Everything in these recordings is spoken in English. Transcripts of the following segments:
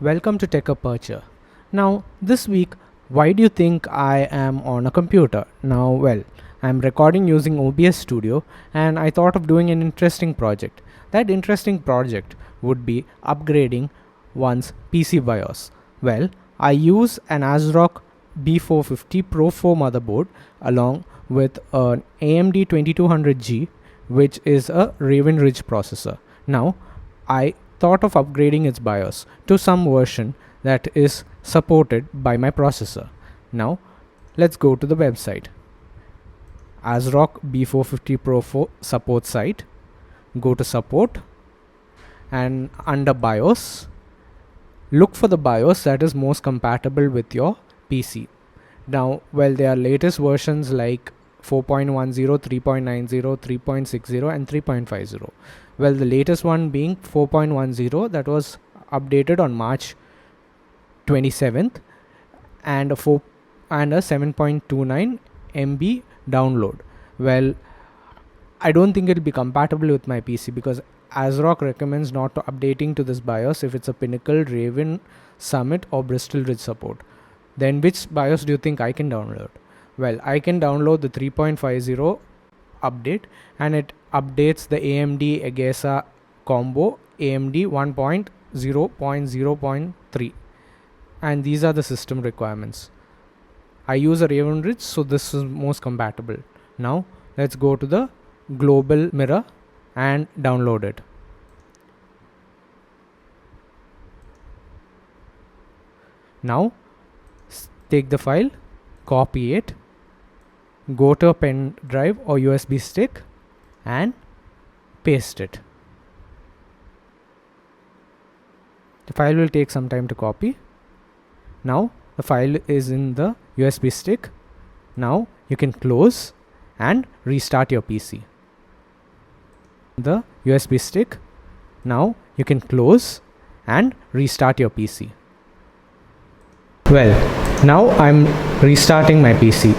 Welcome to Tech Aperture. Now, this week, why do you think I am on a computer? Now, well, I'm recording using OBS Studio and I thought of doing an interesting project. That interesting project would be upgrading one's PC BIOS. Well, I use an Asrock b450 pro4 motherboard along with an AMD 2200G, which is a Raven Ridge processor. Now, I thought of upgrading its BIOS to some version that is supported by my processor. Now, let's go to the website. Asrock b450 Pro 4 support site. Go to support and under BIOS, look for the BIOS that is most compatible with your PC. Now, well, there are latest versions like 4.10, 3.90, 3.60 and 3.50. Well, the latest one being 4.10 that was updated on March 27th and a 7.29 MB download. Well, I don't think it'll be compatible with my PC because Asrock recommends not updating to this BIOS if it's a Pinnacle, Raven, Summit or Bristol Ridge support. Then which BIOS do you think I can download? Well, I can download the 3.50 update and it updates the AMD Agesa combo AMD 1.0.0.3, and these are the system requirements. I use a Raven Ridge, so this is most compatible. Now let's go to the global mirror and download it. Now take the file, copy it, go to a pen drive or USB stick and paste it. The file will take some time to copy. Now the file is in the USB stick. Now you can close and restart your PC. The USB stick. Now you can close and restart your PC. Well, now I'm restarting my PC.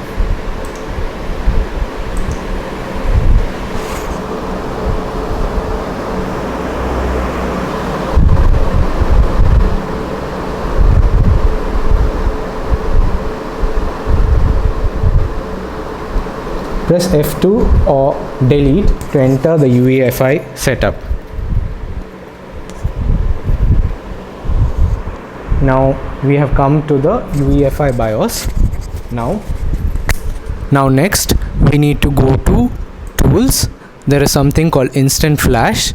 Press F2 or delete to enter the UEFI setup. Now we have come to the UEFI BIOS. Now next we need to go to tools. There is something called instant flash.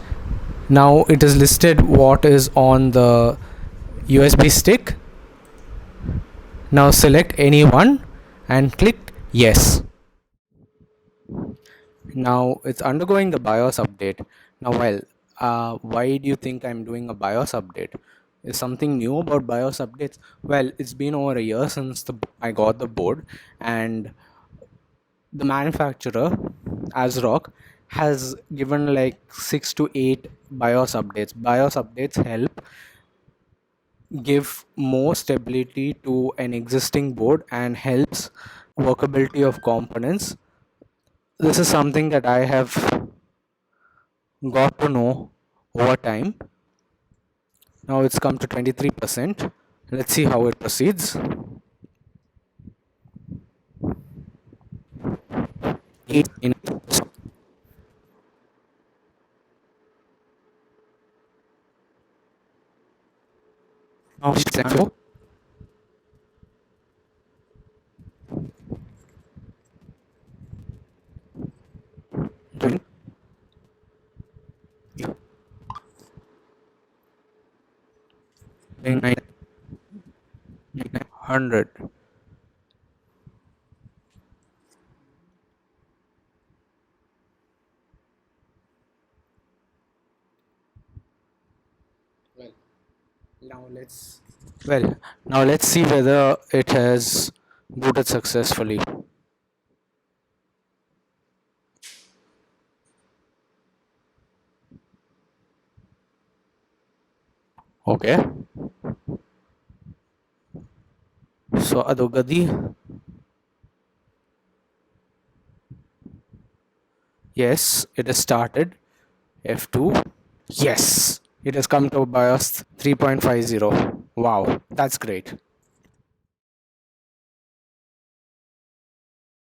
Now it is listed what is on the USB stick. Now select any one and click yes. Now it's undergoing the BIOS update. Now, well, why do you think I'm doing a BIOS update? Is something new about BIOS updates? Well, it's been over a year since I got the board, and the manufacturer, Asrock, has given like 6 to 8 BIOS updates. BIOS updates help give more stability to an existing board and helps workability of components. This is something that I have got to know over time. Now it's come to 23%. Let's see how it proceeds. Now it's 900. Now let's see whether it has booted successfully. Okay. So adogadi. Yes, it has started. F2. Yes, it has come to BIOS 3.50. Wow, that's great.